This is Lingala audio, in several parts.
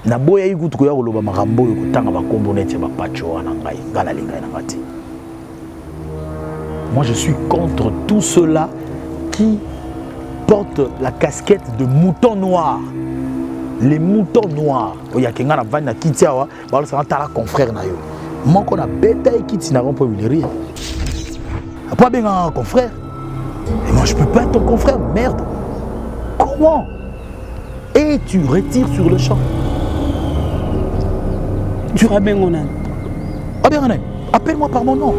na boya ikutu ko ya koloba makambo yo kotanga ba kombo neti ba pacho na ngai ngala linga na ngati. Moi je suis contre tout cela qui porte la casquette de mouton noir. Les moutons noirs. Il y a quelqu'un qui va quitter un confrère. Moi, on a bêta et quitte, n'a pas eu rire. Pas bien un confrère. Et moi, je peux pas être ton confrère, merde. Comment? Et tu retires sur le champ. Tu feras bien mon nom. Ah bien, appelle-moi par mon nom.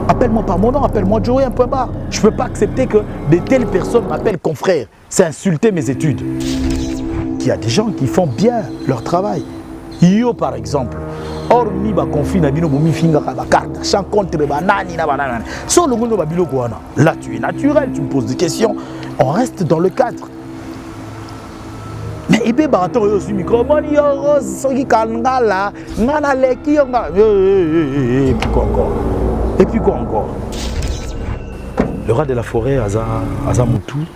Appelle-moi par mon nom, appelle-moi Joey un peu bas. Je ne peux pas accepter que de telles personnes m'appellent confrère. C'est insulter mes études. Il y a des gens qui font bien leur travail. Yo par exemple, hormis ba conflit na bino bomi finga ka carte, sans contre banani na banana. So le ngono ba biloko wana. Là tu es naturel, tu me poses des questions, on reste dans le cadre. Mais ebe barato yo su micro moni yo soki kangala, ngana leki yo nga. Et puis quoi encore? Et puis quoi encore? Le rat de la forêt Azamutu.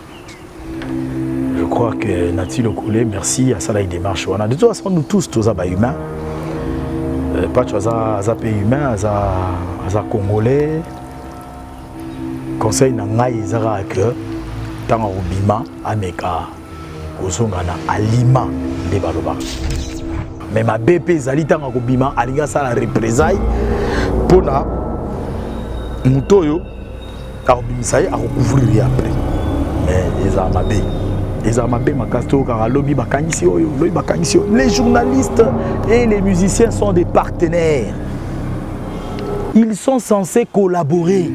Je crois que Nati Lokole, merci à ça, il démarche. De toute façon, nous tous, tous humains. Pas tu as pays humain, as congolais. Conseil n'a pas que tant Bima, Ameka, Ozongana, Alima, de Baloba. Mais ma BP Zali tant Bima, Aliga ça la représailles pour na Mutoyo, à Obimisaï, à recouvrir après. Mais les Amabé. Les journalistes et les musiciens sont des partenaires. Ils sont censés collaborer.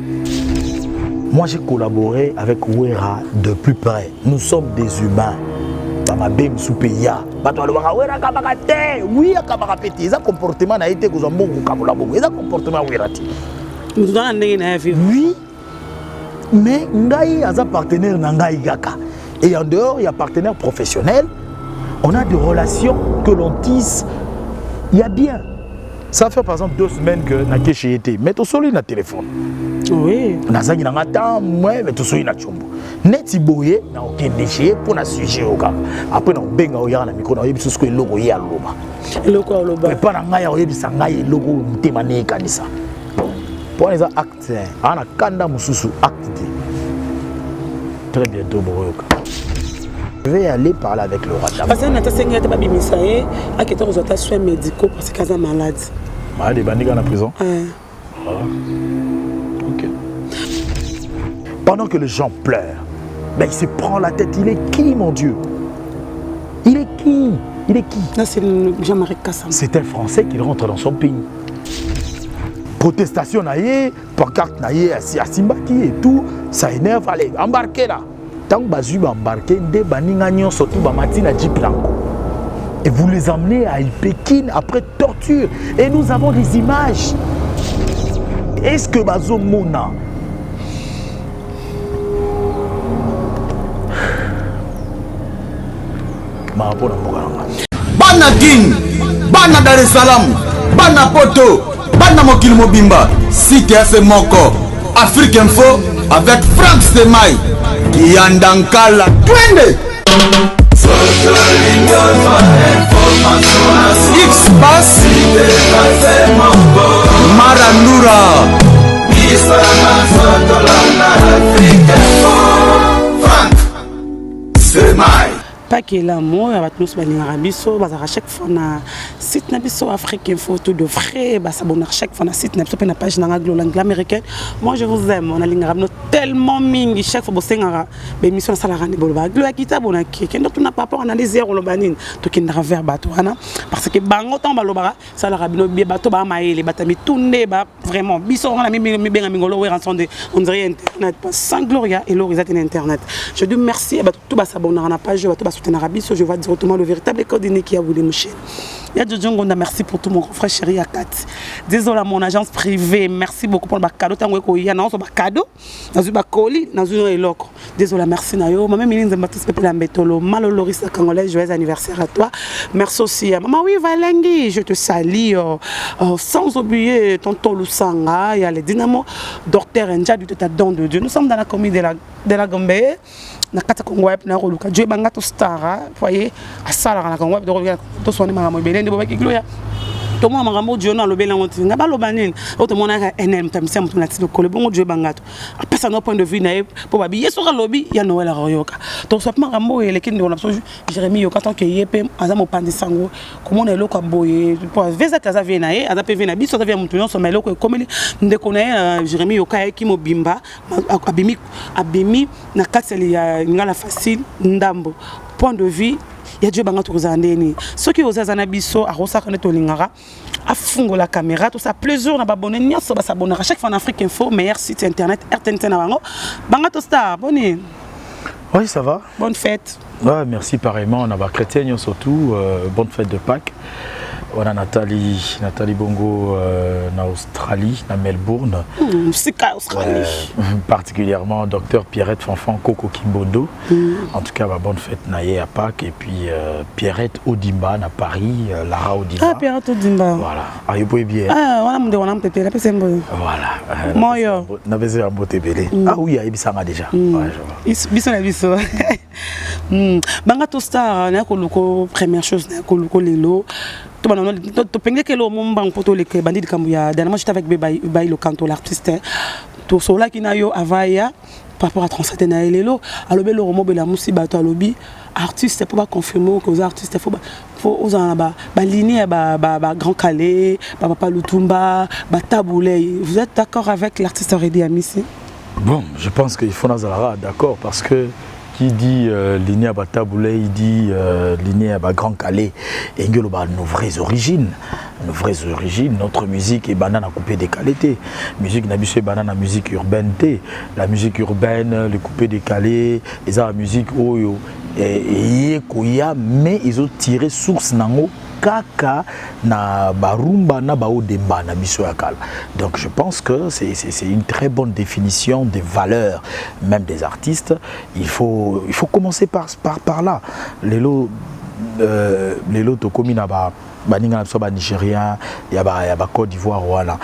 Moi j'ai collaboré avec Wera de plus près. Nous sommes des humains. Oui, comportement a été oui, mais Ngai a un partenaire Ngai Gaka. Et en dehors, il y a partenaires professionnels. On a des relations que l'on tisse. Il y a bien. Ça fait par exemple 2 semaines que Nakeshi était. Mais tout seul, il a téléphone. Oui. Nazaki n'a pas mais tout seul, il a chombo. Neti boye, n'a aucun déchet pour la sujet au gars. Après, on benga au yara micro, on a eu ce que le logo y a l'oba. Le logo à l'oba. Mais pas dans Naya, on a eu sangaï, le logo, témané, kanisa. Pour les actes, on a kanda mususu acte. Très bientôt, Boroyoka. Je vais aller parler avec le roi. Parce que Nata Senga était babi misaé, à qui était aux soins médicaux parce qu'il est malade. Malade, il est dans la prison. Ok. Pendant que les gens pleurent, ben il se prend la tête. Il est qui, mon Dieu? Il est qui? Il est qui? Là, c'est Jean-Marie Kassam. C'est un Français qui rentre dans son pays. Protestation naïe, pancarte naïe, à Simbaki et tout, ça énerve. Allez, embarquez là. Tant que Bazu va embarquer, des baningagnon surtout Bamatina Djiplanko. Et vous les emmenez à Pékin après torture. Et nous avons des images. Est-ce que Bazo Mona Bana King, Bana Dar es Salaam, Bana Poto, Bana Mokil Mobimba, Site FM Moko, Afrique Info avec Franck Stemai. Yandankala twende X-Bass Marandura Franck Stemai. Pas que l'amour, il va tous venir à Bisso, à chaque fois na site na Bisso Afrique Info tout de vrai, bah ça bon à chaque fois na site na Bisso na page na langue américaine. Moi je vous aime, on a ligne ramno tellement mingi chaque fois bossé ngara émission ça la rendre bolba. Glo akita bona ki kendo tu na pas on a des zéro lo banine to ki na vers bato wana parce que bango temps balobara ça la rabino bi bato ba maïle batami tourner ba vraiment Bisso on a mi benga mingolo we rançon de on dirait internet pas sans gloria et l'horizon internet. Je dis merci à tout ba s'abonner na page bato soutenir Bisso, je vois directement le véritable code qui a voulu moucher. Il y a Jojo Ngonda, merci pour tout mon grand frère chéri Akat. Désolé à mon agence privée, merci beaucoup pour le cadeau. Tango ko ya na so ba cadeau, na zu ba colis, na zu eloko. Désolé, merci Nayo. Maman Miline Zembatis Pepe Lambetolo, Maloloris la Congolaise, joyeux anniversaire à toi. Merci aussi à Maman Oui Valengi, je te salue. Sans oublier Tonton Lusanga, il y a les Dynamo, Docteur Ndja du Don de Dieu. Nous sommes dans la commune de la Gombe. Na kata Congo na roluka Dieu bangato star voyez à sala na Congo de roluka to soni mama belende bo bakikilo ya to mo magambo Dieu na lobela ngoti ngaba lobanini o to mona ka NM tamisa mutu na tilo kole bongo Dieu bangato apesa no point de vue na po babi yeso ka lobi ya Noël royoka to so magambo ele kindi on a Jérémie yo quand que yep azamo pandisango comment on est loko boye po veza kaza vena aza pe vena biso via mutu no so melo ko komeli ndeko na Jérémie yo ka ki mobimba abimi na kateli ya ngala facile ndambo point de vue ya Dieu bangato kozandeni soki ozazana biso a rosaka neto lingara afungo la caméra tout ça plaisir na babonné nyoso ba s'abonner à chaque fois en Afrique Info meilleur site internet RTNT na bangato star bonne. Oui, ça va. Bonne fête. Ouais, merci pareillement. On a chrétien surtout. Bonne fête de Pâques. On a Nathalie Bongo en Australie, à Melbourne. C'est Australie. Particulièrement Dr Pierrette Fanfan Coco Kimbondo. En tout cas, bonne fête Naye à Pâques. Et puis Pierrette Odimba à Paris, Lara Odimba. Ah, Pierrette Odimba. Voilà. Ah, vous pouvez bien. Ah, on a un peu de voilà. Moi, yo. On a besoin de télé. Ah oui, il y a déjà. Biso. Bangato star, na ko première chose na ko lelo. To penge que le monde poto le que bandit kambuya dernièrement j'étais avec Baï le canto l'artiste to sola qui na yo avaya par rapport à transcender na lelo alobe le romo bela musiba to alobi artiste pour pas confirmer que les artistes faut aux en ba lignée ba Grand Calais ba Papa Lutumba ba Taboulé. Vous êtes d'accord avec l'artiste Redi Amissi? Bon, je pense qu'il faut Nazalara d'accord parce que qui dit lignée à Taboulé, il dit lignée à Grand Calais et nos vraies origines. Nos vraies origines, notre musique est banane à couper des qualités. Musique n'habituée banane à musique urbaine. La musique urbaine, le coupé décalé, et ça la musique oyo et koya mais ils ont tiré source nango kaka na barumba na bao demba na biso yakala. Donc je pense que c'est une très bonne définition des valeurs même des artistes. Il faut commencer par là. Les lots tokomi na ba baninga na ba Nigérien, ya ba Côte d'Ivoire voilà.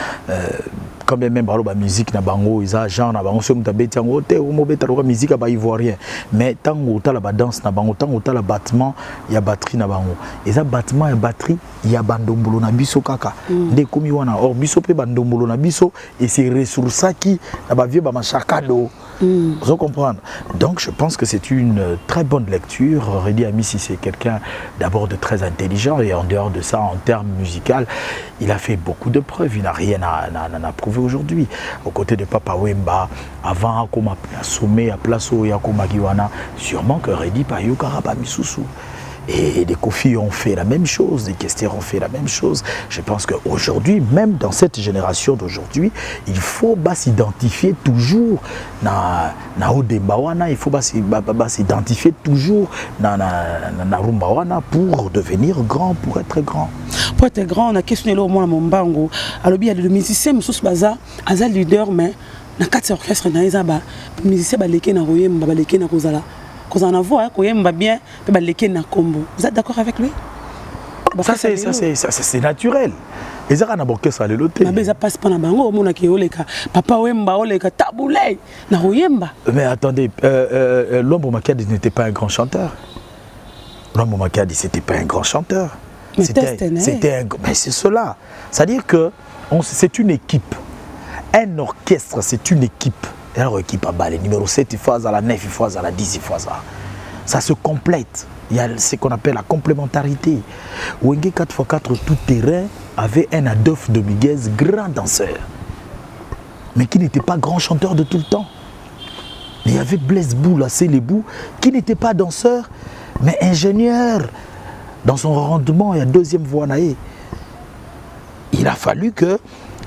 Quand même la musique na bango isa genre na bango so mutabeti yango te mo beta la musique ba ivoirien mais tango ta la danse na bango tango ta la battement ya batterie na bango eza battement ya batterie ya bandombolo na biso kaka nde komi wana or biso pe bandombolo na biso et c'est ressourçaki na ba vieux ba machakado. Vous comprenez? Donc je pense que c'est une très bonne lecture. Redi Amissi c'est quelqu'un d'abord de très intelligent et en dehors de ça en termes musicaux il a fait beaucoup de preuves, il n'a rien à prouver aujourd'hui. Aux côtés de Papa Wemba, avant comme à sommet à place où Yakoma Giwana, sûrement que Redi Payou Karaba Misusu. Et les Kofi ont fait la même chose, les Kester ont fait la même chose. Je pense qu'aujourd'hui, même dans cette génération d'aujourd'hui, il faut s'identifier toujours na Odembawana, il faut s'identifier toujours na Rumbawana pour devenir grand, pour être grand. Pour être grand, on a questionné au moins à Mombango. Alors il y a des musiciens, Moussous Baza, Aza leader, mais dans 4 orchestres, il y a des musiciens qui sont na Kozala. Vous en avez bien, vous êtes d'accord avec lui? Ça c'est naturel. Les gens n'ont pas ça le loté. Mais ça passe pas na bango, mon aki oleka. Papa Wemba oleka Taboulé na Royemba. Mais attendez, Lombo Makadi n'était pas un grand chanteur. Lombo Makadi c'était pas un grand chanteur. Mais c'est cela. C'est-à-dire que c'est une équipe. Un orchestre, c'est une équipe. Alors, équipe à bas, les numéros 7, il faut à la 9, il faut à la 10, il faut à ça. Ça se complète. Il y a ce qu'on appelle la complémentarité. Wenge 4x4 tout terrain avait un Adolphe Dominguez, grand danseur, mais qui n'était pas grand chanteur de tout le temps. Il y avait Blaise Bou, là, c'est les Bou, qui n'était pas danseur, mais ingénieur. Dans son rendement, il y a deuxième voix naïe. Il a fallu que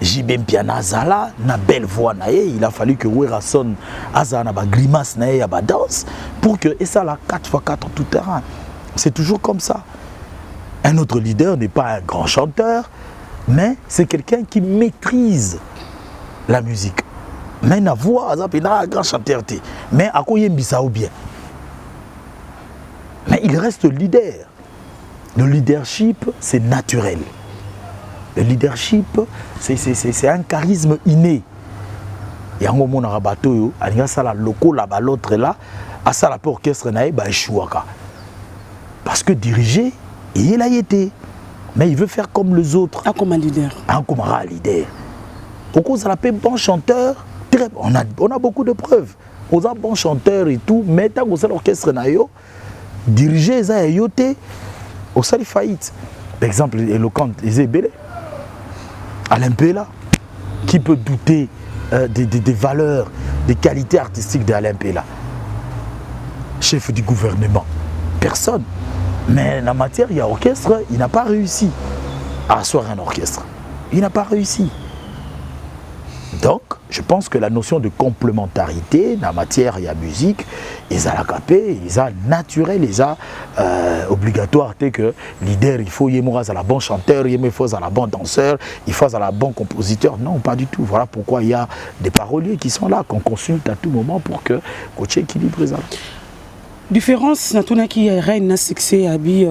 Jibem Piana Zala, na belle voix naïe, il a fallu que Werason Azana ba grimace naïe ba danse pour que et ça la 4x4 tout terrain. C'est toujours comme ça. Un autre leader n'est pas un grand chanteur, mais c'est quelqu'un qui maîtrise la musique. Mais la voix, il n'a un grand chanteur, mais à quoi il ou bien. Mais il reste leader. Le leadership, c'est naturel. Le leadership, c'est un charisme inné. Il y a un moment où bateau, il y a ça loco là-bas, l'autre là, à ça la orchestre naïe, bah échouaka. Parce que diriger, il a été, mais il veut faire comme les autres. Ah, comme un leader. Ah, comme un leader. Pourquoi ça l'appelle bon chanteur? Très, on a beaucoup de preuves. On a bon chanteur et tout, mais tant que l'orchestre naïe, diriger ça a yoté, au sali faillite. Par exemple, éloquent, les ébélés. Alain Pella, qui peut douter des valeurs, des qualités artistiques d'Alain Pella? Chef du gouvernement, personne. Mais en matière, il y a orchestre, il n'a pas réussi à asseoir un orchestre. Il n'a pas réussi. Donc, je pense que la notion de complémentarité, dans la matière, il y a musique, ils ont la capé, ils ont naturel, ils ont obligatoire, c'est que leader, il faut y avoir un bon chanteur, il faut un bon danseur, il faut un bon compositeur. Non, pas du tout. Voilà pourquoi il y a des paroliers qui sont là, qu'on consulte à tout moment pour que coach équilibre ça. Différence na tuna qui reine na succès abi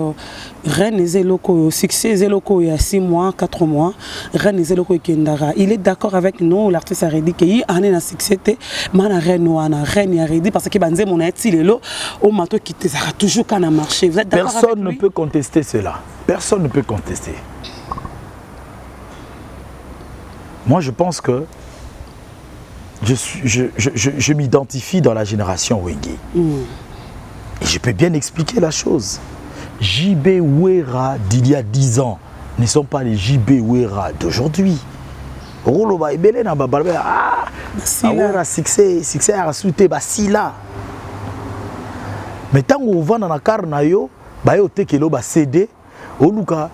reine ezeloko succès ezeloko il y a 6 mois 4 mois reine ezeloko kendara il est d'accord avec nous l'artiste a dit que il année na succès te mana reine wana reine a dit parce que banze mon eti lelo au mato qui te sera toujours quand na marché. Vous êtes d'accord? Personne ne peut contester cela. Personne ne peut contester. Moi je pense que je m'identifie dans la génération Wenge. Et je peux bien expliquer la chose. JB Ouera d'il y a 10 ans ne sont pas les JB Ouera d'aujourd'hui. Roloba ebele na babalbe ah Ouera succès a souté ba sila. Mais tant qu'on va dans la car na yo ba yo tekelo ba CD o luka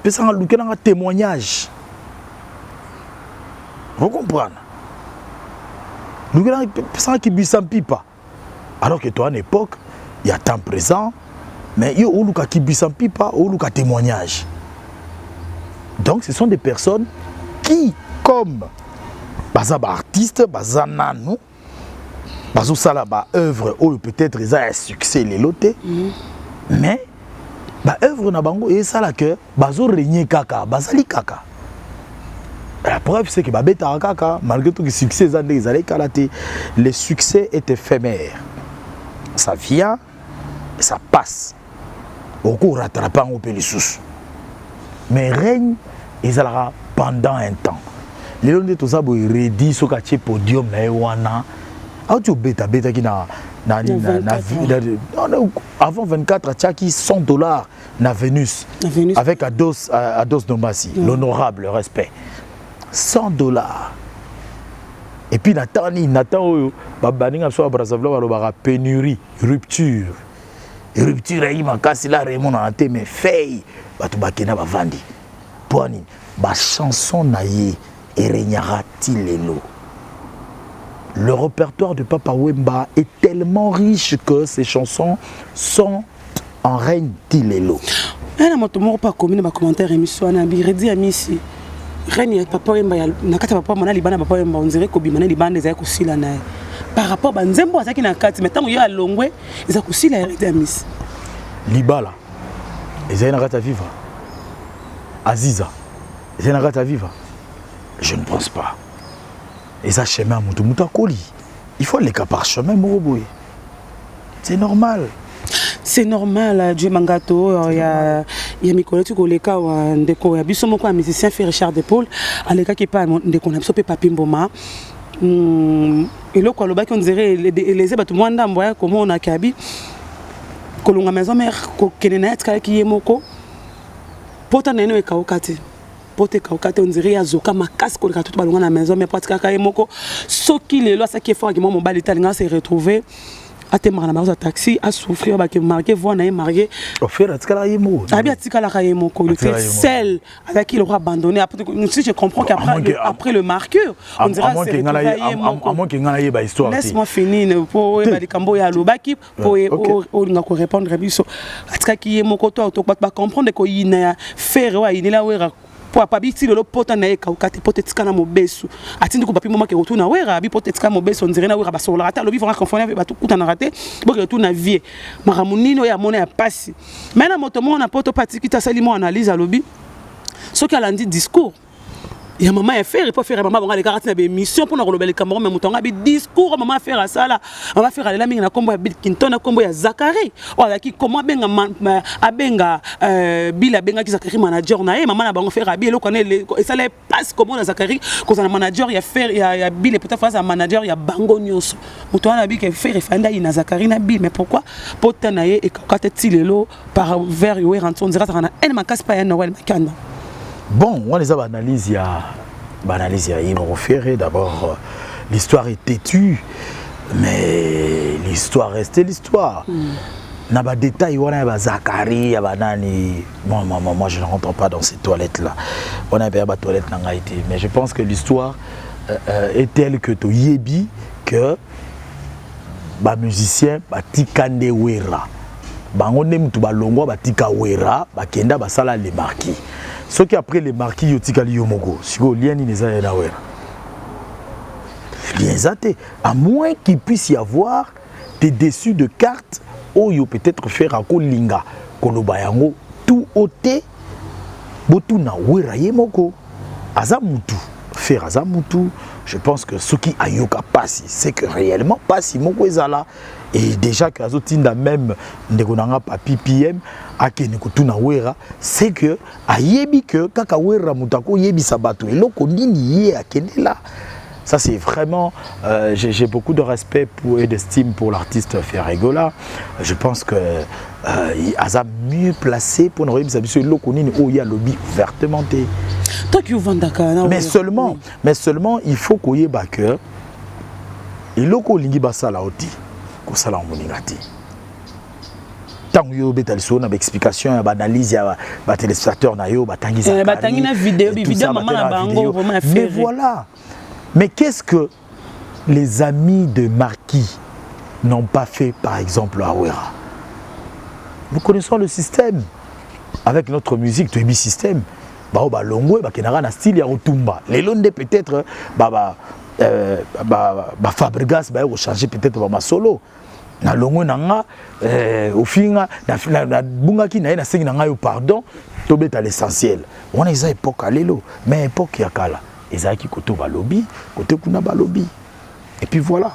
pesa luka na témoignage. Vous comprenez? Luka pesa ki bisam pipa. Alors que toi, à l'époque, il y a temps présent, mais il y a un qui pipa, un témoignage. Donc, ce sont des personnes qui, comme artistes, nanou, œuvre ou peut-être ils ont un succès les lotés, mais œuvre na bango et ça là que régner kaka, bazali kaka. La preuve c'est que babeta kaka, malgré tout le succès le succès est éphémère. Ça vient et ça passe. Au cours rattrapant au pays sous. Mais règne, ils allera pendant un temps. Les gens de tout ça, ils redisent sur le podium na tu bêta qui avant 24 tchaki $100 na Vénus avec Ados Dombassi, l'honorable respect. $100. Et puis Nathan babaninga so Brazzaville balobaka pénurie, rupture. Rupture yi makasi la Raymond na té mais fei batu bakena bavandi. Poani ba chanson na ye erenyara-t-il lelo. Le répertoire de Papa Wemba est tellement riche que ces chansons sont en règne tilelo. Un moto pas commun ba commentaire émission na biredi amisi. Reine Papa Wemba nakata papa mona libana Papa Wemba on dirait ko bimana libana ezali kosila na par rapport ba nzembo azaki na kati mais tant yo a longwe ezali kosila hérité amisi. Libala ezali na kata vivre. Aziza ezali na kata vivre. Je ne pense pas. Et ça chemin mutu akoli. Il faut les cas par chemin moroboy. C'est normal. C'est normal, Dieu Mangato, il y a Mikoleti Koleka, ndeko ya biso moko musicien fait Richard de Paul, aleka qui pas ndeko na biso pe Papi Mboma. Et là quoi le bac on dirait les ebatu mwanda mboya comment on a kabi kolonga maison mère ko kenena etka ki yemoko pota neno e kaokati. Pote kaokati on dirait azoka makasi ko ka tout balonga na maison mais pratika ka yemoko soki lelo ça qui est fort ki mo mobali talinga s'est retrouvé atemaka na bango taxi asouffrir bake marqué voix na ye marié offert atikala ye moko abi atikala ye moko il était seul avec il aura abandonné après si je comprends qu'après le marqueur on dirait c'est à moins que ngana ye ba histoire laisse-moi finir pour balikambo ya lobaki pour olinga ko répondre biso atikaki ye moko to ba comprendre ko yina faire wa yina la wera pour pas biti le pota na eka ukate potetika na mobesu atindi ko papi mama ke retourna wera bi potetika mobesu on dirait na wera ba sola ata lobi vont confondre avec batu kuta na raté bo ke retourna vie maramunino ya mona ya pasi mais na moto mona poto patiki ta sali mo analyse à lobi ce qu'elle a dit discours il y a maman faire il faut faire maman bonga les garanties na mission pour na kolobela Cameroun mais mutonga bi discours maman faire ça là on va faire la mingi na kombo ya Bill Clinton na kombo ya Zakari wala ki comment benga abenga Bill abenga ki Zakari manager na maman na bango faire abi eloko na et ça les passe comment na Zakari ko na manager il y a faire il y a Bill peut-être face à manager il y a bango nyonso mutonga na bi ke faire fanda ina Zakari na Bill mais pourquoi potana ye et quand tilelo par vers yo rentre on dirait ça na en makas pa ya Noël Makanda. Bon, on les a analysé il m'a offert d'abord l'histoire est têtue mais l'histoire restait l'histoire. Na ba détail wana ba Zakari ya banani moi je ne rentre pas dans ces toilettes là. On a ba toilette na ngaité mais je pense que l'histoire est telle que to yebi que ba musicien ba tikande wera. Bango ne mutu ba longwa ba tika wera ba kenda ba sala les marquis. Ce qui après les marquis yotikali yomogo siko liani neza ya wera. Bien zate à moins qu'il puisse y avoir des dessus de cartes ou yo peut-être faire à kolinga koloba yango tout ôté botuna wera yemoko azamutu faire azamutu. Je pense que ce qui ayoka passi c'est que réellement passi moko ezala et déjà que azotinda même ndekonanga papi PM akene kotuna wera c'est que ayebi que kaka wera mutako yebi sabato eloko nini ye akene là. Ça c'est vraiment j'ai beaucoup de respect et d'estime pour l'artiste Ferregola. Je pense que Aza mieux placé pour nous remettre sur eloko nini o ya lobby ouvertement té. Mais seulement il faut qu'on y ait que eloko lingi basala oti ko sala moningati. Tant yo betaliso na explication ya analyse ya ba téléspectateur na yo batangi za batangi na vidéo maman na bango vraiment mais voilà. Mais qu'est-ce que les amis de Marquis n'ont pas fait par exemple à Wera? Nous connaissons le système avec notre musique, tu es système. Ba longwe ba kenara na style ya Otumba. Les londe peut-être Fabregas ba changer peut-être ba solo. Na longwe nanga ofinga na bunga ki na na sengi nanga yo pardon to beta l'essentiel. On a eza époque alelo mais époque ya kala. Ezaki koto balobi, côté kuna balobi. Et puis voilà.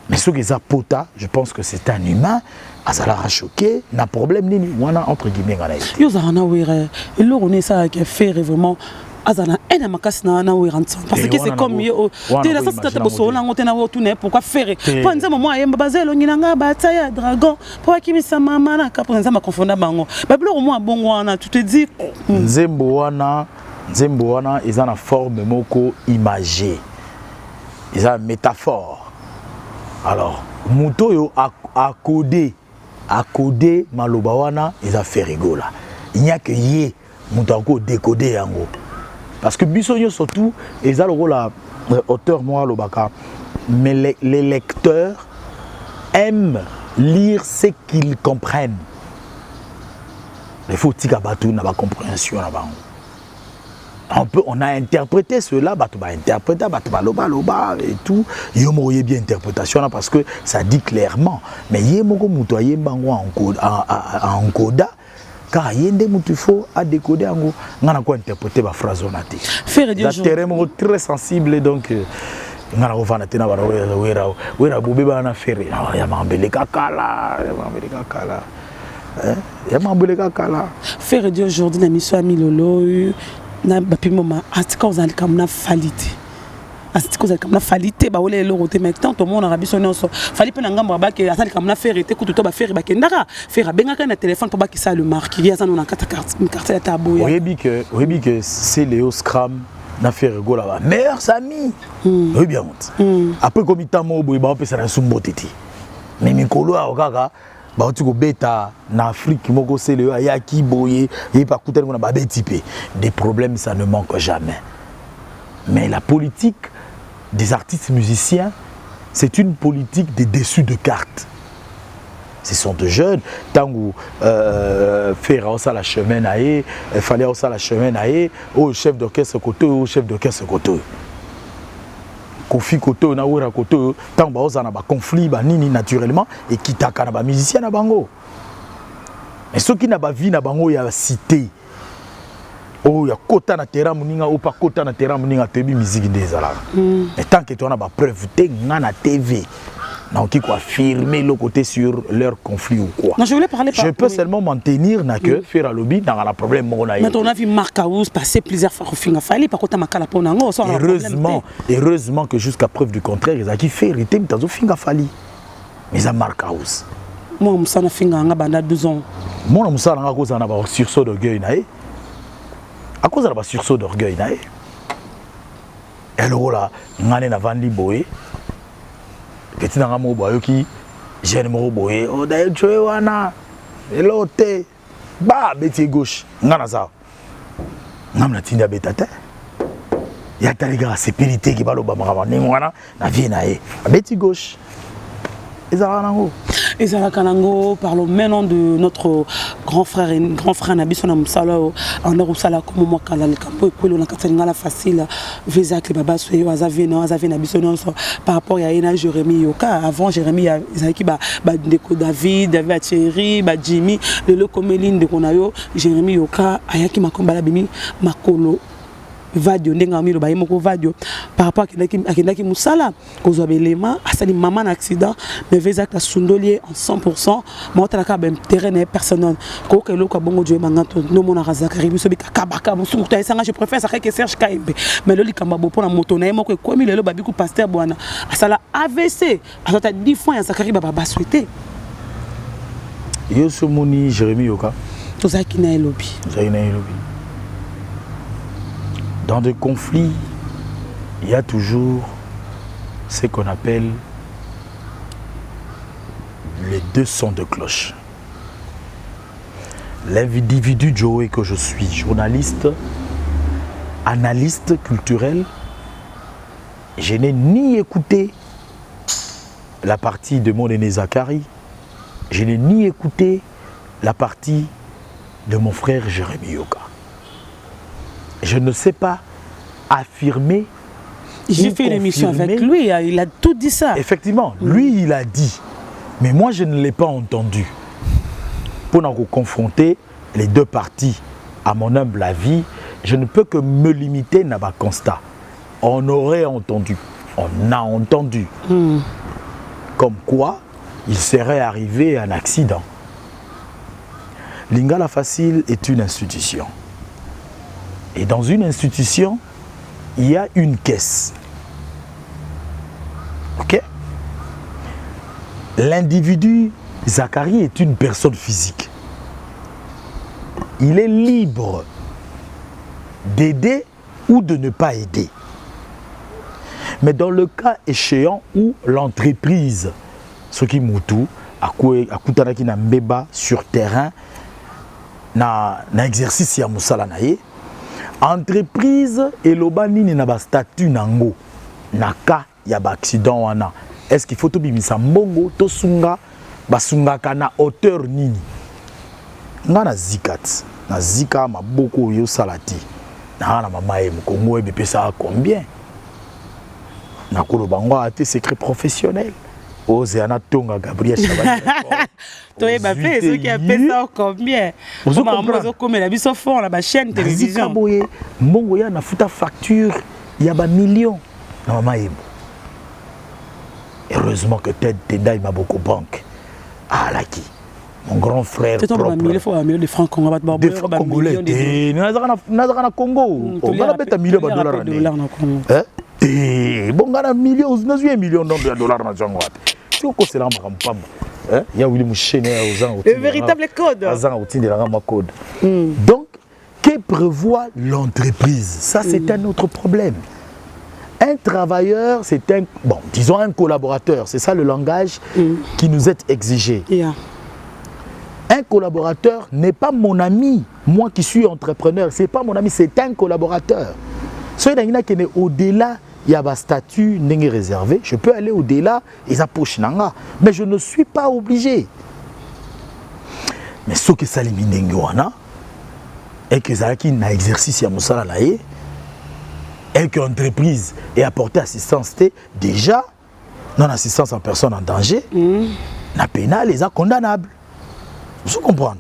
Mais ce que pota, je pense que c'est un humain, azala choqué, n'a problème ni wana entre guillemets ngana. Yo zana were, il lo rené ça qui fait vraiment azana ena makasna na were parce que c'est comme yo te la ça c'est boso na ngote na wo tout ne pourquoi faire pour nzama moi yemba bazelo nginanga bataya dragon pour kimisa mama na ka pour nzama confondre bango ba bilo moi bongo wana tu te dis Nzembo wana ils ont une forme moko imagée. Ils ont une métaphore. Alors, Muto yo a codé maloba wana, ils ont fait rigoler. Il n'y a que yé Muto ko décoder yango. Parce que bisonyo surtout, ils ont le rôle auteur moi lobaka. Mais les lecteurs aiment lire ce qu'ils comprennent. Il faut tika batu na ba compréhension na bango. On a interprété cela, on a interprété, loba et tout. Il y a bien interprétation parce que ça dit clairement. Mais il y a en coda, car il y a des mots qu'il faut décoder. On a quoi interpréter la phrase. C'est un terrain très sensible donc. On a fait faire Dieu aujourd'hui la mission à Milolo na bapi mama atika ozali comme na falité atika ozali comme na falité ba wole lo roté mais tant tout monde arabi sonné so fali pe na ngambo ba ke azali comme na faire été kutu to ba faire ba ke ndaka faire benga ka na téléphone pour ba ki ça le marque il y a ça na carte la tabo ya oyebi que c'est Léo Scram na faire go là meilleurs amis oui bien honte après comme il tamo boy ba pe ça na sumbo titi mais mikolo a okaka ba otiko beta na Afrique moko sele ya ki boye et pas coûter na ba beti pe. Des problèmes ça ne manque jamais. Mais la politique des artistes musiciens, c'est une politique des dessus de cartes. Ce sont de jeunes, tant que faire ça la chemin aïe, fallait ça la chemin aïe, au chef d'orchestre côté, au chef d'orchestre côté. Kofi côté, na oura côté, tant que ça na ba conflit, ba nini naturellement, et qui t'a kana ba musicien na bango. Mais ceux qui n'a pas vie na bango ya cité. Oh, il y a kota na terrain muninga ou pas kota na terrain muninga tebi musique des alars. Mais tant que tu as ba preuve te na TV. Donc qui quoi affirmer le côté sur leur conflit ou quoi. Non, je voulais parler je peux seulement m'en tenir na que faire à lobby dans la problème mon mais on a vu Marc Aous passer plusieurs fois au Finga Fali par contre makala pona ngo so heureusement que jusqu'à preuve du contraire ils a qui fait hériter dans Finga Fali. Mais ça Marc Aous. Moi musana Finga nga banda 12 ans. Moi musana nga cause na ba sursaut d'orgueil na à cause de la sursaut d'orgueil na alors là ngane na vandi boy petit na ngamo boy qui jeune mo boy o da joe wana elote ba beti gauche ngana za ngamna tinda betata ya taliga sécurité qui balo ba mama ni mwana na vie na beti gauche Ezara Kanango, parlons maintenant de notre grand frère Nabisona Moussala, en Orusala, comme moi, quand le campo est coulé, on a Katalina facile, Vézac, les babas, Azavé Nabisona, par rapport à Ena Jérémy Yoka. Avant Jérémy, Izaki, David, Thierry, Jimmy, le Locoméline de Konayo, Jérémy Yoka, Ayaki Makombala Bimi, Makolo. Vadio ndenga milo ba yemoko vadio par rapport à Kendaki Moussala cause belema asali maman en accident mais Vézac la sundolier en 100% monta la ka ben terrain personnel ko ke lo ka bongo joe mangato no mona Zakari biso bika kabaka musu ta esanga je préfère ça que Serge Kaimbe mais lo likamba bo pona moto na yemoko ko mi lelo babiku pasteur bwana asala AVC asata 10 fois ya Zakari baba souhaité yo somoni Jérémy Yoka to zaki na elobi dans des conflits, il y a toujours ce qu'on appelle les deux sons de cloche. L'individu Joey que je suis, journaliste, analyste culturel, je n'ai ni écouté la partie de mon aîné Zakari, je n'ai ni écouté la partie de mon frère Jérémy Yoka. Je ne sais pas affirmer. J'ai fait une émission avec lui, il a tout dit ça. Effectivement, lui il a dit, mais moi je ne l'ai pas entendu. Pour nous confronter les deux parties, à mon humble avis, je ne peux que me limiter à ma constat. On aurait entendu, on a entendu, comme quoi il serait arrivé un accident. Lingala Facile est une institution. Et dans une institution, il y a une caisse. Ok? L'individu, Zakari, est une personne physique. Il est libre d'aider ou de ne pas aider. Mais dans le cas échéant où l'entreprise, ce qui moutou, à Koutanaki na mbeba sur terrain, na exercice ya musala naye, entreprise et l'obani na ba statut nango naka ya ba accident wana est-ce qu'il faut to bimisa mbongo to sunga basunga kana hauteur nini nga na zikat na zika maboko yo salati na mama e mkongo e bepesa combien na kolo bango ate secret professionnel Ozeana Tonga Gabriel Chabani. Tu es fait ceux qui appellent ça combien? Vous comprenez comme la biso fond la chaîne télévision. Mbongo ya na futa facture il y a ba millions na mama yebo. Heureusement que Ted Tendai m'a beaucoup banque. Ah là qui mon grand frère propre. C'est un million de francs congolais de francs congolais. Na Congo. On va mettre un million de dollars. Hein? Bon, on a un million de dollars dans le si on conseille la maman, il y a William Chéné le véritable code. Donc, que prévoit l'entreprise? Ça, c'est un autre problème. Un travailleur, c'est un, bon, disons un collaborateur, c'est ça le langage qui nous est exigé. Yeah. Un collaborateur n'est pas mon ami, moi qui suis entrepreneur, c'est pas mon ami, c'est un collaborateur. Soit il y a qui est au-delà, il y a un statut réservé, je peux aller au-delà et ça poche nanga, mais je ne suis pas obligé. Mais ce que ça élimine et que ça qui n'a exercice à Moussala laé et que l'entreprise ait apporté assistance déjà non assistance en personne en danger, la pénale est condamnable. Vous comprenez?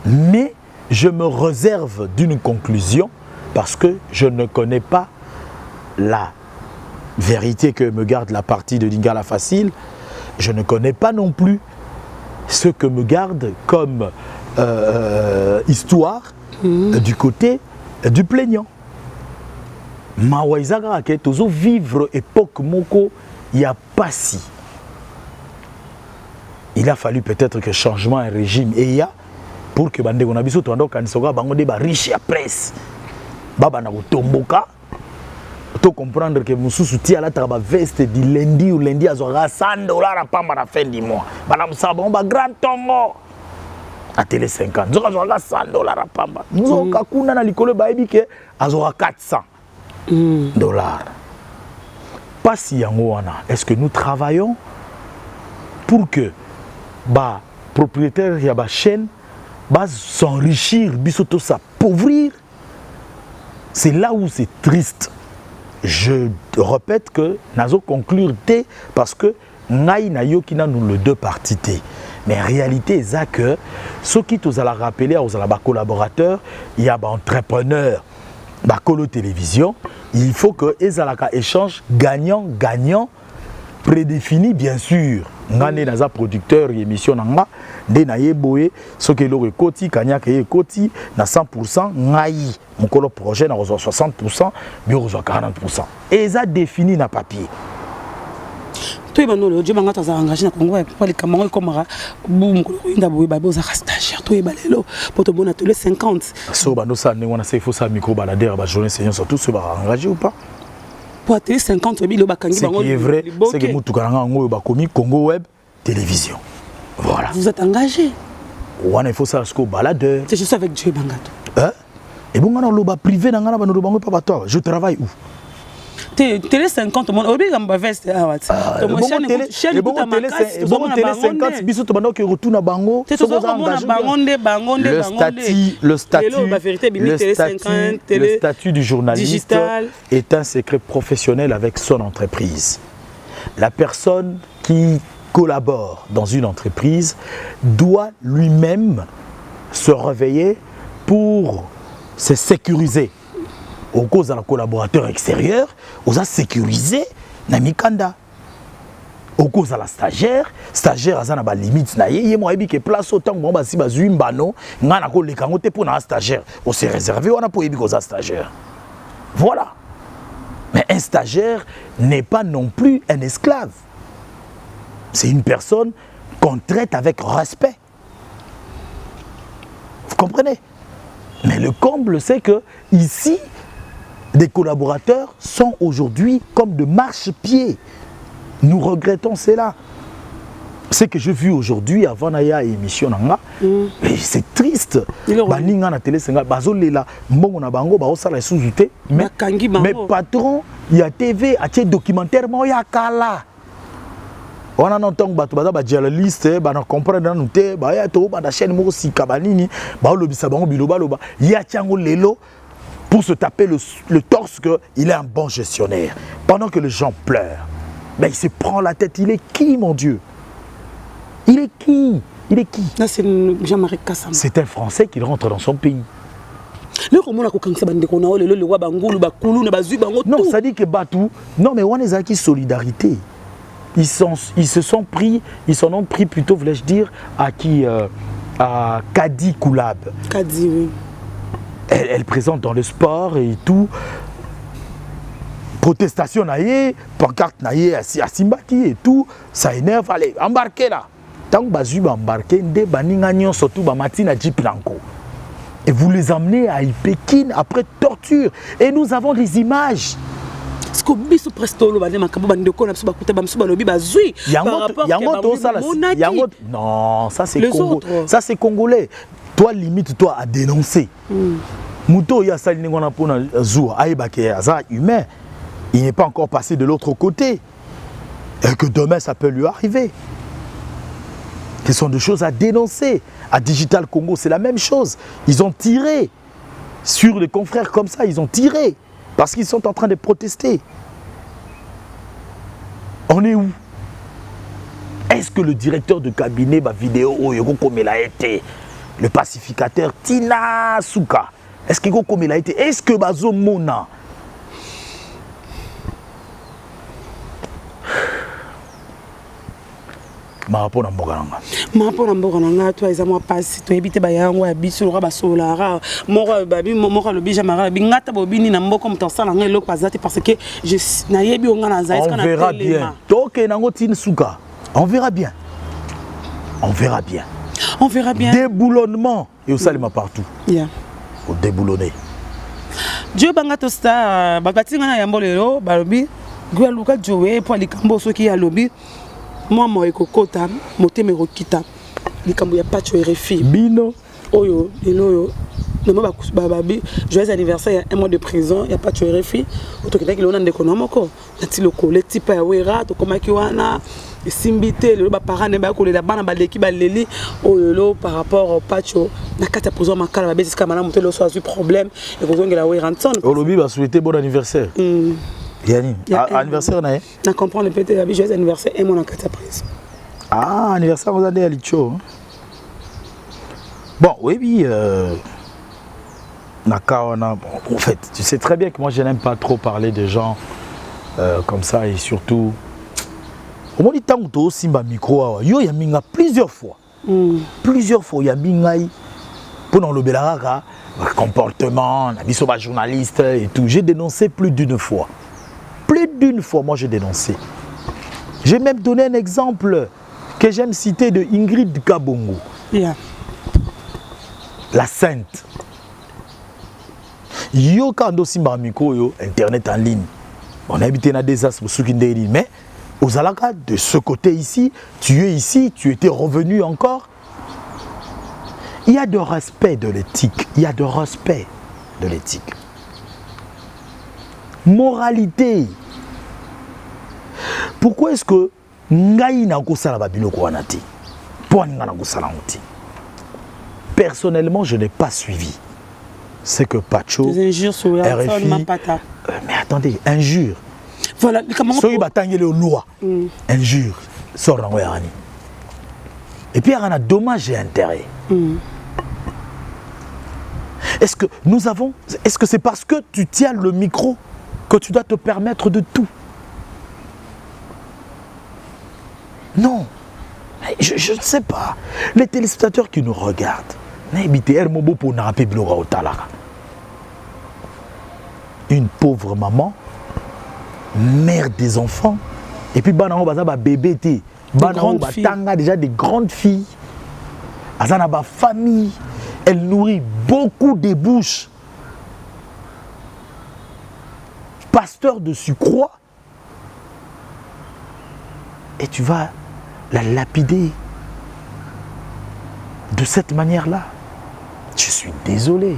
Mais je me réserve d'une conclusion parce que je ne connais pas la vérité que me garde la partie de Lingala Facile. Je ne connais pas non plus ce que me garde comme histoire du côté du plaignant. Mawaïzaga ke tozo vivre époque moko il y a pas si. Il a fallu peut-être que changement un régime et il y a pour que bande on biso to ndo kanisoga bango de ba riche ya presse. Baba na kotomboka to comprendre que mususu ti ala ta ba veste di lundi ou lundi azora $100 à pamba na fin du mois. Bana musaba ba grand tongo. À télé 50. Zoka azora $100 à pamba. Zoka kuna na likolo ba ebike azora $400. Pas si yango wana. Est-ce que nous travaillons pour que ba propriétaire ya ba chaîne ba s'enrichir bisoto s'appauvrir? C'est là où c'est triste. Je répète que nazo conclure té parce que ngai na yo ki na nous le deux parties té. Mais en réalité c'est que ceux qui tous à la rappeler aux la collaborateurs, il y a ba entrepreneur ba colo télévision, il faut que ezalaka échange gagnant prédéfini bien sûr. Ngane naza producteur émission nanga de na yeboye ce que lo ekoti kanyaka ekoti na 100% ngai mon projet na 60% bio 40% et ça défini na papier. Toi bano le Dieu banga taza engagé na Congo pour les camarades comme boum inda boye ba boza stagiaire toi balelo pour te bona tele 50 so bano ça ne wana c'est faut ça micro balader ba journée seigneur surtout se ba engagé ou pas pour tele 50 bi lo bakangi bango. Ce qui est vrai c'est que mutu karanga ngo ba komi Congo Web Télévision. Voilà. Vous êtes engagé. Wana il faut ça jusqu'au baladeur. C'est juste avec Dieu banga. Hein? Et bon ngana lo ba privé na ngana ba no bango papa toi. Je travaille où? Télé 50 mon obi gamba veste awat. Bon télé 50 biso to bando ke retourna bango. C'est toujours le statut du journaliste est un secret professionnel avec son entreprise. La personne qui collabore dans une entreprise doit lui-même se réveiller pour se sécuriser. Au cause de la collaborateur extérieur, on a sécurisé Namikanda. Au cause de la stagiaire a des limites. Il y a des places autant que si bazu mbano, ngana ko le kangote pour na stagiaire. On s'est réservé on a pour ebi stagiaire. Voilà. Mais un stagiaire n'est pas non plus un esclave. C'est une personne qu'on traite avec respect. Vous comprenez? Mais le comble, c'est que ici, des collaborateurs sont aujourd'hui comme de marche-pieds. Nous regrettons cela. Ce que j'ai vu aujourd'hui avant la émission, c'est triste. Mais patron, il y a TV, il y a documentaire, il y a Kala. On a entendu que les journalistes comprennent la chaîne pour se taper le torse qu'il est un bon gestionnaire. Pendant que les gens pleurent, ben il se prend la tête. Il est qui, mon Dieu? Il est qui? Il est qui? C'est Jean-Marie Kassam. C'est un Français qui rentre dans son pays. Non, ça dit que Batou. Non, mais on est à qui solidarité. Ils se sont pris, ils s'en ont pris plutôt, voulais-je dire, à qui à Kadi Koulab. Kadi, oui. Elle présente dans le sport et tout. Protestation naïe, pancarte naïe, à Simbaki et tout. Ça énerve. Allez, embarquez là. Tant que Bazu va embarquer, des baningagnon surtout Matina Djiplanko. Et vous les emmenez à Pékin après torture. Et nous avons des images. ce que biso presto lo bande makabo bande ko na biso bakuta ba biso balobi bazui non, ça c'est Congo. Ça c'est congolais. Toi limite toi à dénoncer. Muto ya sali ngona pona zoua aibake ça humain. Il n'est pas encore passé de l'autre côté. Et que demain ça peut lui arriver. Ce sont des choses à dénoncer. À Digital Congo, c'est la même chose. Ils ont tiré sur les confrères comme ça, ils ont tiré parce qu'ils sont en train de protester. On est où? Est-ce que le directeur de cabinet va vidéo comme il a été le pacificateur Tina Souka? Est-ce que comme il a été? Est-ce que Bazo Mona? Ma rapport à Mbogananga. Ma rapport à Mbogananga, toi, ils ont passé, tu habites Bayango, Abisso, Rabasolara, Mora, Babi, Mora, le Bijamara, Bingata, Bobini, Nambo, comme ton salon, l'eau pasate, parce que je n'ai pas on verra bien. Donc, Nangotin Souka, on verra bien. On verra bien. On verra bien. Déboulonnement. Et au salima partout. Yeah. Au déboulonner. Dieu Bangato Star, Babatinga Yambolero, Barobi, Gualuka Joe, pour les Cambo, ceux qui a lobby. Moi, moi, je suis me rokita. Je suis pas de RFI. Bino. Oyo, joyeux anniversaire, il y a un mois de prison, il n'y a pas de RFI. Il y a un économie. Il y a un type de wera, simbité, les parents ne pas les bana baleki baleli par rapport au patcho. Na kata pozo makala ba besi kama na moto lo soit problème et vous ngela weranson. Olobi va souhaiter bon anniversaire. Yani, anniversaire na na comprendre peut-être joyeux anniversaire et mon en kata prise. Ah, anniversaire vous allez à Licho. Bon, oui, en fait, tu sais très bien que moi je n'aime pas trop parler de gens comme ça et surtout au moment où tu as simba micro, il y a plusieurs fois. Plusieurs fois, il y a mingai pour le belaraka, comportement, la journaliste et tout. J'ai dénoncé plus d'une fois. Plus d'une fois, moi j'ai dénoncé. J'ai même donné un exemple que j'aime citer de Ingrid Kabongo. Yeah. La sainte. Yo quand simba micro yo internet en ligne. On a habité dans des as mais aux Alaka de ce côté ici, tu es ici, tu étais revenu encore. Il y a de respect de l'éthique, il y a de respect de l'éthique. Moralité. Pourquoi est-ce que ngai na kosala babiloko wanati? Pour nga na kosala ngoti. Personnellement, je n'ai pas suivi ce que Pacho, RFI, mais attendez, injure. Voilà, comment on peut... loi, injure, sort dans le et puis il y a un dommage et intérêt. Est-ce que nous avons, est-ce que c'est parce que tu tiens le micro que tu dois te permettre de tout? Non, je ne sais pas. Les téléspectateurs qui nous regardent, une pauvre maman, mère des enfants, et puis bébé, déjà des grandes filles, azana famille, elle nourrit beaucoup de bouches. Pasteur de Sucroix, et tu vas la lapider de cette manière-là. Je suis désolé.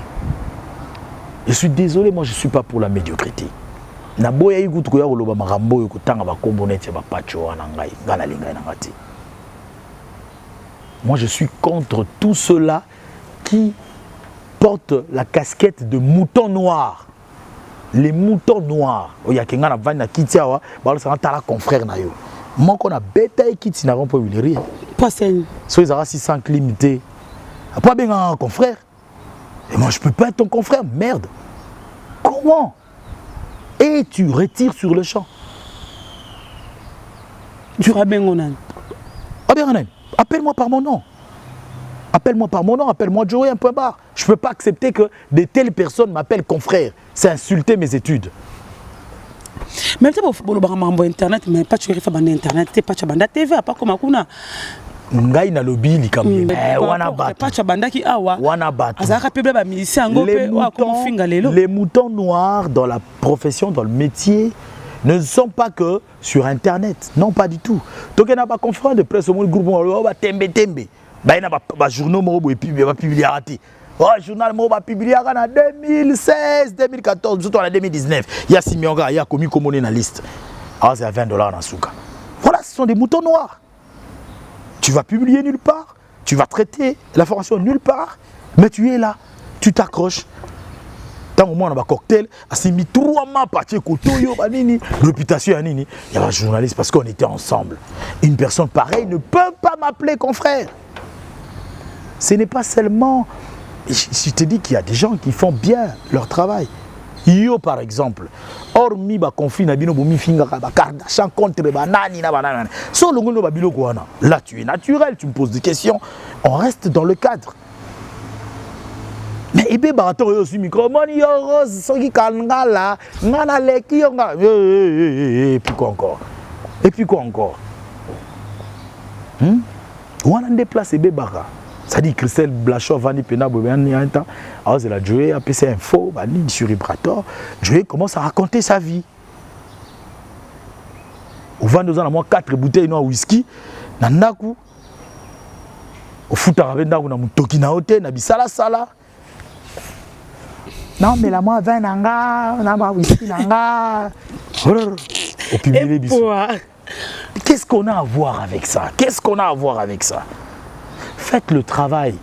Je suis désolé, moi je ne suis pas pour la médiocrité. Moi je suis contre tout cela qui porte la casquette de mouton noir. Les moutons noirs. Il y a quelqu'un qui a un confrère. Moi qu'on a bêté qui n'a pas eu les rires. Pas celle. Soit ils ont 600 limités. Pas bien un confrère. Et moi je peux pas être ton confrère, merde. Comment? Et tu retires sur le champ. Tu feras bien mon âne. Ah bien Onan, appelle-moi par mon nom. Appelle-moi par mon nom, appelle-moi Joey un peu barre. Je ne peux pas accepter que de telles personnes m'appellent confrère. C'est insulter mes études. Même si vous avez internet, mais pas tu faire internet, tu pas banda TV, pas comme Akuna. Ngai na lobby likambi. Les moutons noirs dans la profession, dans le métier, ne sont pas que sur Internet. Non, pas du tout. Donc, il y a des conférences de presse, au groupe, il y a des journaux qui sont publiés. Le journal qui publié en 2016, 2014, surtout en 2019. Il y a Simionga, il y a commis comme on est dans la liste. Alors, c'est à $20 dans Souka. Voilà, ce sont des moutons noirs. Tu vas publier nulle part, tu vas traiter l'information nulle part, mais tu es là, tu t'accroches. Tant au moins on a un cocktail, c'est mis 3 mois partir Kotoyo, réputation, il y a un journaliste parce qu'on était ensemble. Une personne pareille ne peut pas m'appeler confrère. Ce n'est pas seulement. Je te dis qu'il y a des gens qui font bien leur travail. Yo par exemple, hormis ba conflit na bino bomi finga ba Kardashian contre banani na banana. So longo ba bilo ko wana. Là tu es naturel, tu me poses des questions, on reste dans le cadre. Mais ebe barato yo aussi micro moni yo rose soki kanga la ngana leki yo nga et puis quoi encore? Et puis quoi encore? On a déplacé ebe bara. Ça dit Christelle Blachot Vani Pena Bobiani un temps. Alors c'est la Joey a PC Info, Bani sur Vibrator. Joey commence à raconter sa vie. Au 22 ans, moi 4 bouteilles de whisky. Nandaku. Au foot arabe ndaku na mutoki na hotel na bisala sala. Non mais la moi 20 nanga, na ma whisky nanga. Au public les bisous. Qu'est-ce qu'on a à voir avec ça? Qu'est-ce qu'on a à voir avec ça? Faites le travail,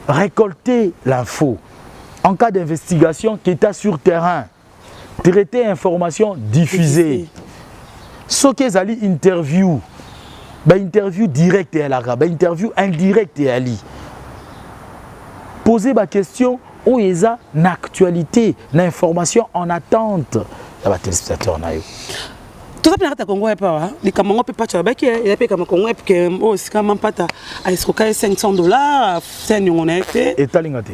récoltez l'info. En cas d'investigation, qui est sur terrain, traitez information, diffusez. Ce qu'ils allaient interview, interview directe et à l'arabe, interview indirecte et à li. Posez ma question, où est l'actualité, l'information en attente. Il y a des téléspectateurs. Tout ça, c'est Congo et pas. Les Camerounais peuvent pas te faire. Il y a des Camerounais qui ont aussi quand même pas à escroquer $500. C'est un honnête. État lingate.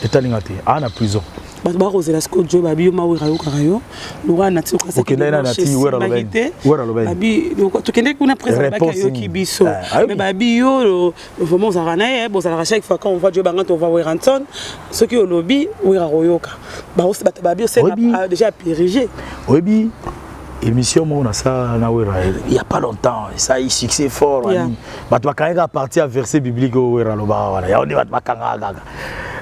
État lingate. Ah, na prison. Bah, Rosé la sco Joe Babi ma wira ukarayo. Lora na tiko ça. Ok, na nati wera lobeni. Wera lobeni. Babi, tu connais qu'on a présenté Babi yo kibiso. Mais Babi yo vraiment ça ranaye. Bon, ça la chaque fois quand on voit Joe Bangat on va Weranton. Ceux qui au lobby wira royoka. Bah aussi Babi c'est déjà dirigé. Oui. Émission on a ça il y a pas longtemps ça a eu succès fort partir à verset biblique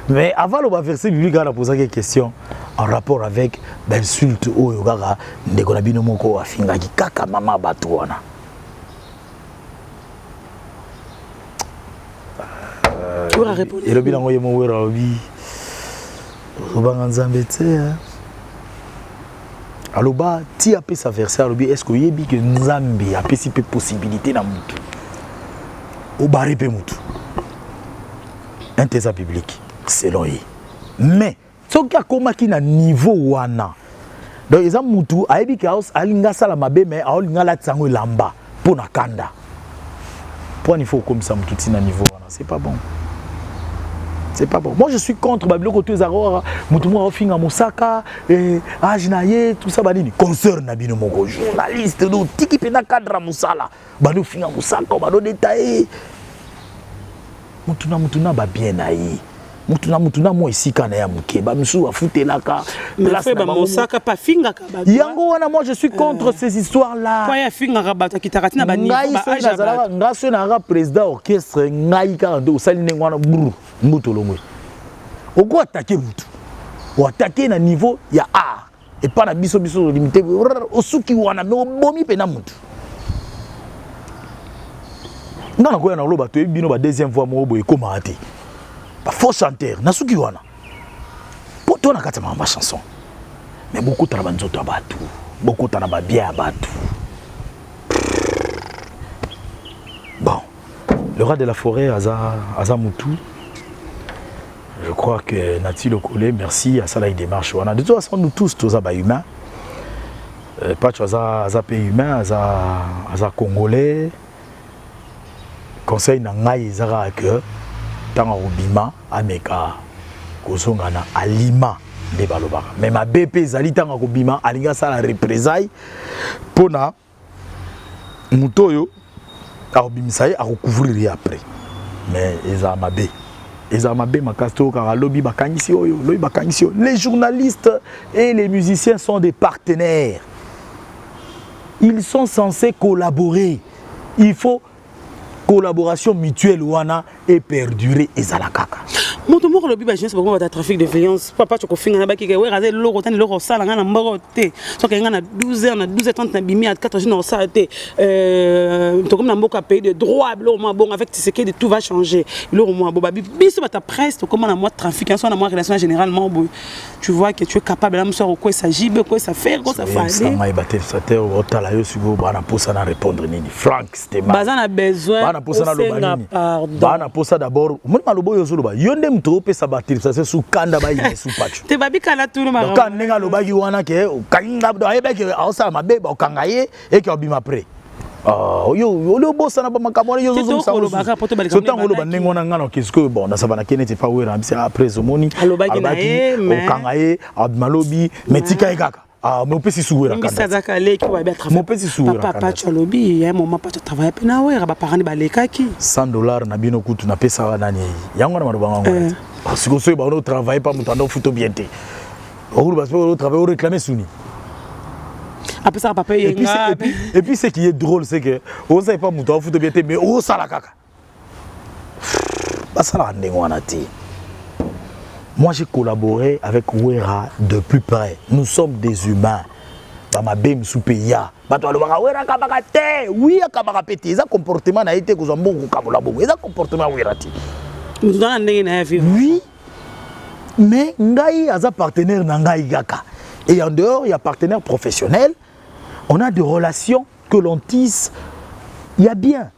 mais avant le verset biblique on a posé quelques questions en rapport avec l'insulte au yoga ndekonabino moko afinga kaka mama batu wana et le bilan ngoye mo wera obi obanganza mbete aloba ti apé sa verset alobi est-ce que yebi que nzambe apé si peu possibilité na mutu obare pe mutu un thèse biblique selon lui mais soki akomaki na niveau wana donc eza mutu ayebi que alinga sala mabe mais alinga la tsango lamba pour na kanda pour il faut comme ça mutu tina niveau wana c'est pas bon. C'est pas bon. Moi je suis contre Babylon côté Zagora, Moutoumou Ofinga Moussaka, Ajnaye, tout ça banini. Concert Nabino Moko, journaliste, nous tiki pena cadre Moussala, Bano Finga Moussaka, Bano détaillé. Moutuna ba bien aïe. Moutuna moi ici quand ya muke, ba msou a fouté là ka. Place ba Moussaka pas finga ka ba. Yango wana moi je suis contre ces histoires là. Quoi ya finga ka ba kitaratina ba ni ba ajaba. Ngaso na ra président orchestre ngai ka ndo sali ngwana buru. Mutu longwe. Oko attaquer mutu. Ou attaquer na niveau ya art et pas na biso limité osuki wana me bomi pena mutu. Ngana ko ya na loba to bino ba deuxième fois mo boye koma ate. Ba faux chanteur na suki wana. Poto na kata ma chanson. Mais beaucoup tana banzoto abatu. Beaucoup tana ba bien abatu. Bon. Le rat de la forêt Aza Moutou. Je crois que Nati Lokole, merci à ça là il démarche. De toute façon nous tous humains. Pas Aza pays humain, Aza congolais. Conseil na ngai zara que tanga obima ameka kozonga na alima de balobaka. Mais ma BP zali tanga obima alinga ça la représailles pona mutoyo a obimisa a recouvrir après. Mais eza mabe. Les journalistes et les musiciens sont des partenaires. ils sont censés collaborer. Il faut collaboration mutuelle wana et perdurer ezalakaka. Moto moko lobi ba jeunesse ba ngoma trafic de violence papa choko finga na ba ki ke we raze loko tani loko sala ngana mboko te so ke ngana 12h na 12h30 na bimi à 14h na sala te to comme na mboka pays de droit lo mo bon avec ce que tout va changer lo mo bo ba biso ba ta presse to comment na moi trafic en so na moi relation généralement tu vois que tu es capable là me sort quoi ça gibe quoi ça faire quoi ça faire ça m'a battu ça terre au tala yo sugo bana posa na répondre nini Frank c'était mal bazan a besoin bana posa na loba nini bana posa d'abord moi malobo yo zolo ba yonde mto pe ça battre ça c'est sous kanda ba ine sous patch te babi kala tout le mara quand nenga loba ki wana ke kanga do ayeba ke asa mabe ba kangaye et que obima après yo le boss na ba makamona yo zo ça so tango lo ba nengo na ngana qu'est-ce que bon na ça va na kene te pas wera après zomoni alobaki na ye mais kangaye abmalobi metika ekaka mon petit sourire à Canada. Mon petit sourire à Papa, tu as lobby, il y a un moment pas de travail. Puis na ouais, parents baleka qui $100 na bino kutu na pesa wa nani. Yango na marubanga ngwana. Si vous savez ba on travaille pas mutando futo bienté. On va pas travailler au réclamer souni. Après ça papa et puis ce qui est drôle c'est que on sait pas mutando futo bienté mais on sala kaka. Ba sala ndengwana ti. Moi, j'ai collaboré avec Wera de plus près. Nous sommes des humains. Dans ma bim soupeya. Wera kabakate. Oui, kabakapete. Ils ont comportement na été que bon kabolabo. Ils ont comportement Werati. Oui. Mais ngai aza partenaire na ngai gaka. Et en dehors, il y a partenaire professionnel. On a des relations que l'on tisse. Il y a bien.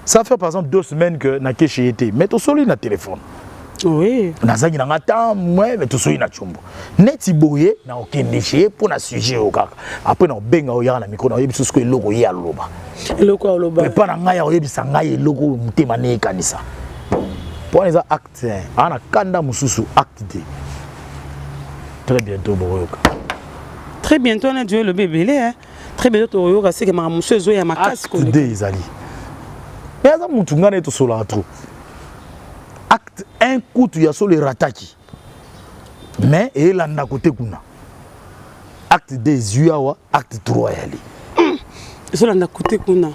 Ça fait par exemple 2 semaines que Nake chez été. Mais tout seul, il a téléphone. Oui. Nazangi na ngata moi mais tout soyi na chumbo. Neti boye na okende chez pour na sujet o kaka. Après na benga o ya na micro na yebiso ko eloko ye aloba. Eloko aloba. Mais pas na ngai o yebisa ngai eloko mutema ne kanisa. Pour les actes ana kanda mususu acte 2. Très bientôt boyoka. Très bientôt on a Dieu le bébé là. Très bientôt boyoka c'est que ma monsieur zo ya makasi ko. Acte 2 ezali. Mais ça mutu ngana to sola trop. Acte 1 coup tu as sur les rataki mais et là na côté kuna acte 2 zuawa acte 3 yali sur là na côté kuna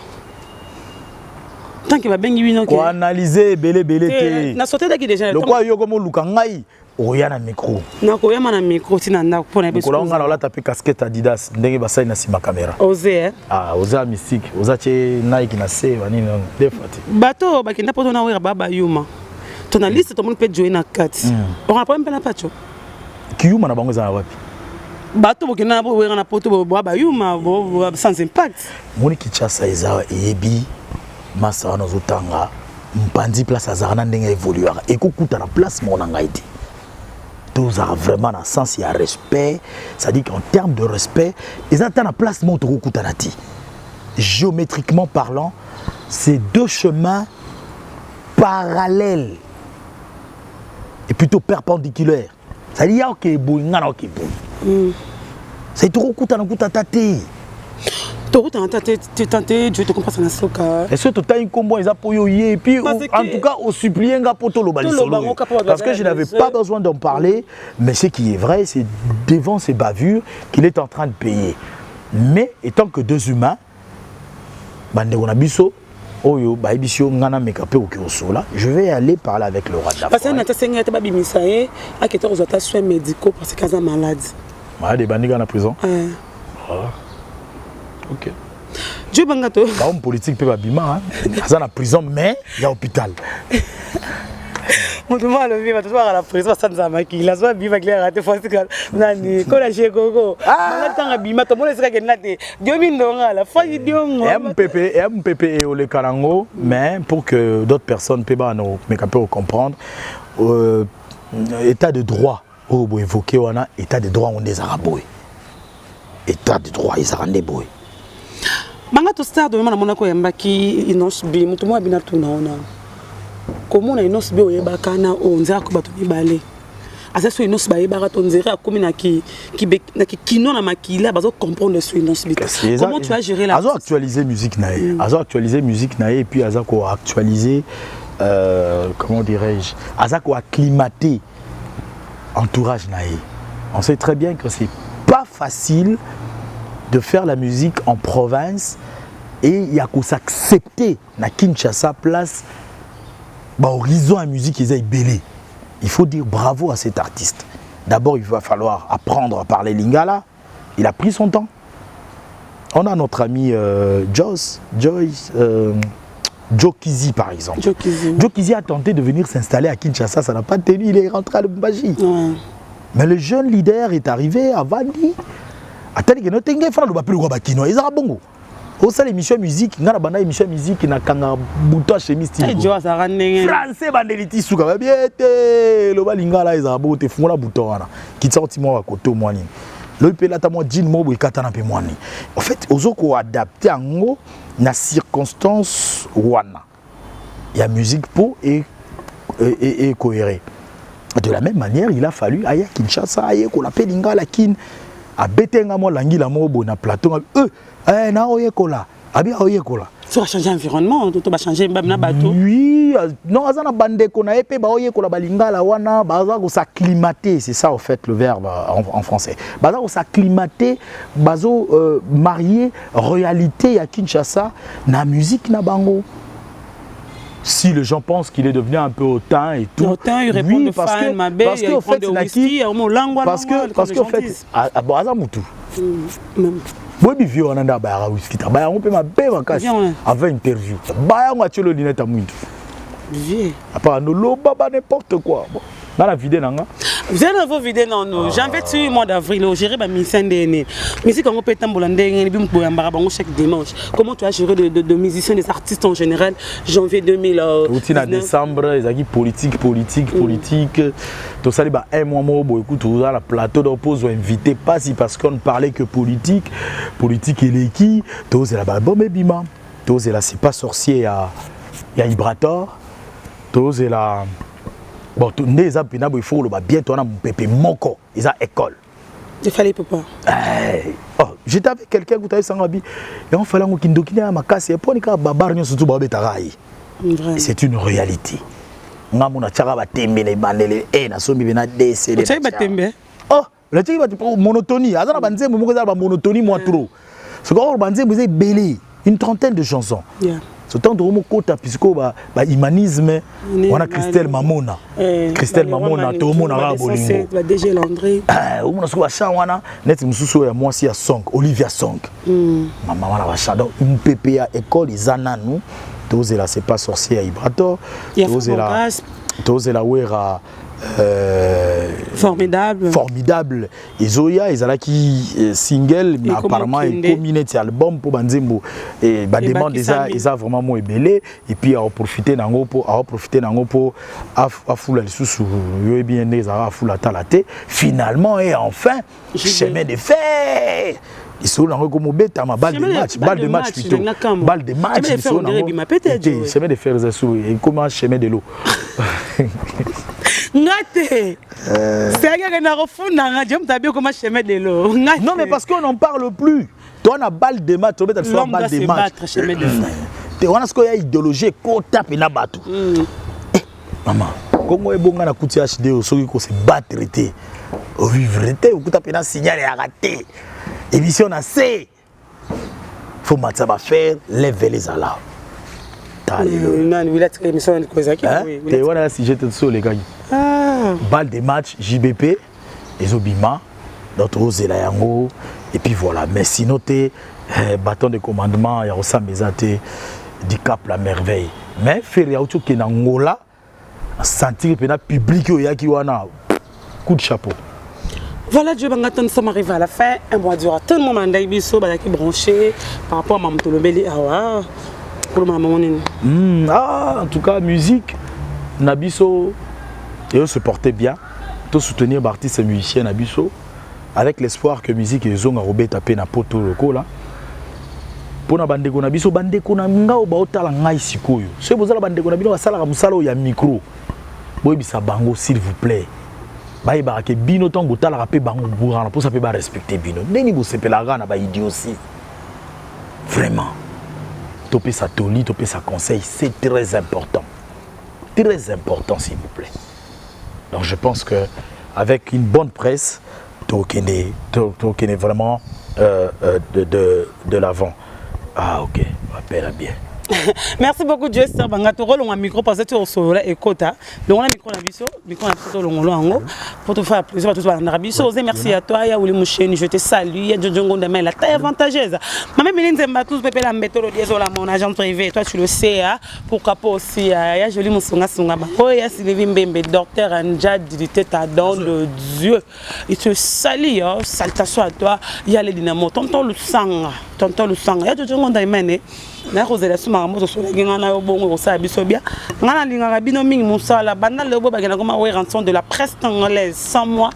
tant que va bengi bino ko analyser belé te na sauté daki déjà le quoi yo comme luka ngai oya na micro na ko yama na micro tina na pona beso ko la taper casquette Adidas ndenge basai na sima caméra osé oza mystique oza che Nike na se bani non defati bato bakenda poto na wera baba yuma ton liste tout le monde peut jouer na 4 on a pas même pas na pacho kiyuma na bango za wapi bato bokena bo wera na poto baba yuma sans impact moni kichasa eza ebi masa na zotanga mpandi place azana ndenge évoluer et kokuta na place mon ngaiti tous a vraiment un sens il y a respect ça dit qu'en termes de respect ils attendent la place mon kokuta nati géométriquement parlant c'est 2 chemins parallèles et plutôt perpendiculaire. Ça dit ok boingana ok boing. C'est trop coûte na coûte taté. Trop taté je te comprends ça na soka. Est-ce que tu as une combo ils pour et puis en tout cas au supplier nga poto lo bali solo. Parce que je n'avais pas besoin d'en parler mais ce qui est vrai c'est devant ces bavures qu'il est en train de payer. Mais étant que 2 humains bande on a biso Oyo, je vais aller parler avec le roi de la parce que tu as bimisaye à qui tu soins médicaux parce que tu es malade. Ah, des bandits en prison. Ok. Dieu bangato. L'homme politique peut pas bima, hein. En prison mais il y a hôpital. Mon moi le vivre toi à la prison ça nous a maquillé la soirée vivre avec les ratés faut que nani ko la chez gogo malade tanga bima to mona sika kenate Dieu mindonga la fa diongo MPP et le karango mais pour que d'autres personnes peuvent nous mais capable comprendre état de droit au bo évoquer wana état de droit on des arabes état de droit ils arandé boy banga to star de mona ko yamba ki inos bi mutu mo bina tuna ona comment on a une autre bio bakana on dirait que bato mibale asa so une autre baie baraton dirait comme na ki non na makila bazo comprendre sur une autre comment tu as géré la azo actualiser musique nae azo actualiser musique nae et puis azo ko actualiser comment dirais-je azo ko acclimater entourage nae on sait très bien que c'est pas facile de faire la musique en province et il y a qu'à s'accepter na Kinshasa place horizon à musique ils aient belé. Il faut dire bravo à cet artiste. D'abord, il va falloir apprendre à parler lingala. Il a pris son temps. On a notre ami Joe Kizi par exemple. Joe Kizi a tenté de venir s'installer à Kinshasa, ça n'a pas tenu, il est rentré à Lubumbashi. Ouais. Mais le jeune leader est arrivé à Vandi. Attendez que nous tenons fait le papier de Bakino, ils ont bongo. Au sein de l'émission musique, il y a une émission musique qui a un bouton chemise. Français, bandeliti souka bien le balingala ils ont beau te font la bouton là. Qui sorti moi à côté moi ni. Le pays là ta moi jean mo katana pe moi ni. En fait, ozoko adapter en na circonstance wana. Il y a musique pour et cohérent. De la même manière, il a fallu aya Kinshasa aya ko la pelingala kin a betenga mo langila mo bo na plateau na oyekola abi oyekola tu vas changer environnement tu vas changer même na bateau oui non azana bandeko na epé ba oyekola balingala wana baza ko s'acclimater c'est ça en fait le verbe en français baza ko s'acclimater bazo marier réalité ya Kinshasa na musique na bango. Si les gens pensent qu'il est devenu un peu hautain et tout. Hautain, il répond de fan, ma belle, il répond de whisky, parce qu'en fait, à Boazamutu, moi, je vis en Anda, whisky, on peut m'appeler ma casse avant interview. On a tué le lunette à mouille. À part nous, n'importe quoi. Dans la vidéo, vous allez vous vider non nous. Janvier tu mois d'avril, gérer ma mission d'année. Musique on peut tamboulander, chaque dimanche. Comment tu as géré de musiciens, des artistes en général, janvier 2000. Routine à décembre, ils ont politique. Tout ça, un mois, écoute, tout ça, la plateau d'oppose invité pas si parce qu'on ne parlait que politique et les qui, tout c'est là-bas, bon mais bima, tout c'est là, c'est pas sorcier, il y a Ibrator, tout c'est là. Bon, il faut bientôt on a pépé moko, ils ont école. Il fallait pas. Oh, j'étais avec quelqu'un qui était sans habit et on fallait qu'on kindokine à ma casse et pour les cas babarnion surtout babetarai. C'est une réalité. On a mon achara batembe les bandele et na somi bena décédé. Tu sais batembe? Oh, le tiki batembe monotonie. Azana banze mo ko za ba monotonie moi trop. Ce qu'on banze vous êtes belé une trentaine de chansons. Ce temps de Romo Kota, puisque humanisme, on a Christelle Mamona. Christelle Mamona, tout le monde a Bolingo. La DG Landry. On a ce qu'on a chanté, net Moussou et moi, c'est Song, Olivia Song. Maman, on a chanté une PPA école, ils en ont nous. Tous là, c'est pas sorcier à Ibrator. Tous là, Ouera. Formidable. Izoya, ils ont qui single, mais apparemment ils combinent cet album pour Banzembo et demande ils ont vraiment moins belé et puis à profiter d'ango pour à fouler les sous yo bien des à fouler talaté finalement et enfin chemin de fer. Ils sont dans le bêta ma balle de match plutôt balle de match ils sont dans chemin de fer et comment chemin de l'eau. Ngate. C'est un gars comment chemin de l'eau. Non mais parce qu'on n'en parle plus. Toi on a balle de match, tu as balle de match. On a ce qu'il y a idéologie qu'on tape na bateau. Maman, comment est bon na kuti HD au soki ko se battre té. Au vivre té, au tape na signal et arrêter. Émission na C. Faut matza ba faire lever les alarmes. Voilà si j'étais sur les gars. Balle des matchs JBP, les Obima, notre Zelayango, et puis voilà. Mais sinon, bâton de commandement, il y a aussi mes du Cap la merveille. Mais faire autre que Nangola, sentir que le public qui wana coup de chapeau. Voilà, Dieu Bangaton, ça m'arrive à la fin. Un mois durant tout le monde qui est branché par rapport à Mamto Lobeli. En tout cas, musique, Nabiso, et on se portait bien. Tout soutenir l'artiste et musicien Nabiso, avec l'espoir que musique et zonga robé tapé na poto loko là. Pour na bandeko Nabiso, bandeko na ngao ba otala ngai sikoyo. Ce vous allez bandeko Nabiso basala ka musalo ya micro. Boy bisa bango s'il vous plaît. Baye ba ke bino tango tala ka pe bango bourana pour ça peut ba respecter bino. Neni bo sepelaka na ba idiotie. Vraiment. Topé sa toli, topé sa conseil, c'est très important. Très important, s'il vous plaît. Donc je pense qu'avec une bonne presse, tu es vraiment de l'avant. Ah ok, appelle bien. Merci beaucoup Dieu sir banga to rolo micro parce que tu solo et kota donc on a micro na biso longolo ango pour te faire plaisir tout ça na biso merci à toi ya Wuli Moucheni je te salue ya Jojo Ngonda mais la taille avantageuse maman Melinze Mbatou pepe la méthode désolé mon agent privé toi tu le sais hein pourquoi pas aussi ya joli Musunga Sunga oh ya Sylvie Mbembe docteur Anja dilité ta don de Dieu il te salue hein salutation à toi ya les dynamo tonton le sang ya Jojo Ngonda mené na kozela suma moto so ngana na bongo ça biso bien ngana linga bino mingi musala bana lebo bagena koma we rançon de la presse congolaise sans moi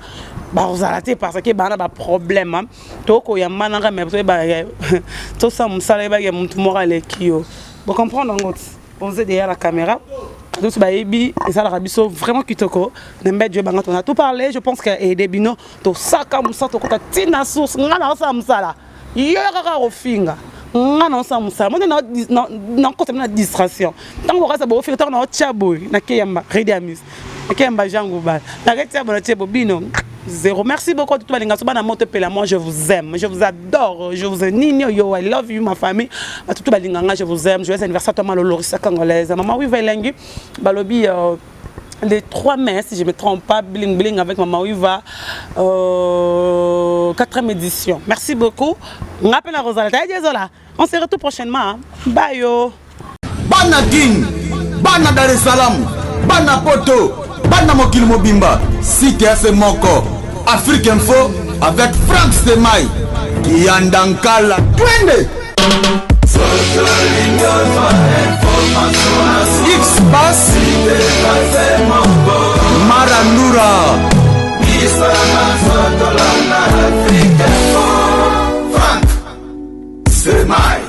ba ozalate parce que bana ba problème toko ya mananga mais ba to ça musala ba ya muntu morale kio vous comprendre en gros poser derrière la caméra donc ba ebi et ça la biso vraiment kitoko nembe Dieu banga on a tout parlé je pense que aider bino to saka musala to kota tina source ngana ça musala yaka rofinga non ça musa moi non côté na distraction tant qu'on reste beau faire tant on tchabo na kiyamba rediamis na kiyamba jango ba na retia bona tchabo bino zéro merci beaucoup tout balinga so bana moto pela moi je vous aime je vous adore je vous nino yo I love you ma famille tout balinga je vous aime joyeux anniversaire toi malolorisa congolaise maman oui velengi balobi les 3 mai, si je ne me trompe pas, Bling Bling avec Maman Wiva, 4e édition. Merci beaucoup. On appelle la Rosalata. On se retrouve prochainement. Bye yo. Bana King, Bana Dar es Salaam, Bana Poto, Bana Mokil Mobimba, CTF Moko, Afrique Info avec Frank Stemai, Kiandankala. Twende! X-Bass Marandura Frank Stemai.